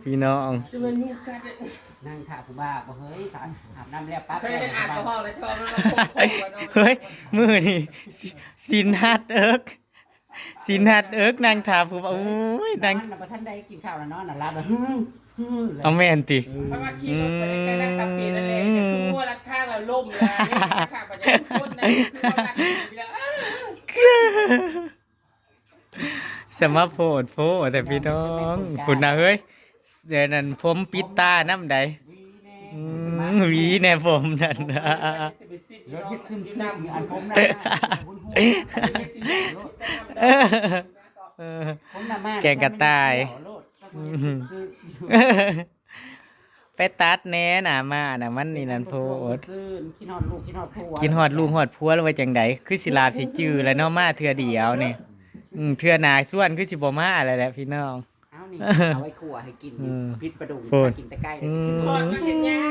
พี่น้อง จะเป็นมีกัด นั่งขาผู้บ้าบ่เฮ้ยอาบน้ำแล้วปั๊บ เคยเป็นอ่านกระเพาะแล้วชอบแล้ว เฮ้ยมือนี่สินฮัดเอิกสินฮัดเอิกนางถามผมว่าโอ้ยนาง นประท่านได้กินข้าวแล้วนอนน่ะรับแบบ เอาแม่นติ เพราะว่าขี่รถไปใกล้ๆนั่งตับเปลี่ยนอะไรเนี่ยคือมัวรักข้างเราล่มแล้วเนี่ยข้างปัญญาคนนะคือเขารักขี่แล้ว สมาโพดโฟแต่พี่น้องฝุ่นนะเฮ้ยเดี๋ยวนั้นผมปิดตาน้ำใดหวีแน่ผมนั่นนะ รถยึดซึมซึมอันผมนะ แกงกระต่าย ไปตัดแหน่น่ะมาน่ะมันนี่นั่นโพด กินฮอดลูกกินฮอดผัว กินฮอดลูกฮอดผัวแล้วไว้จังไดคือสิลาบสิจื้อแล้วเนาะมาเทื่อเดียวนี่เทื่อหนาส่วนคือสิบ่มาอะไรแหละพี่น้อง เอานี่เอาไว้ขั่วให้กินพิษประดุงกินแต่ใกล้เลย ก่อนก็เห็นยา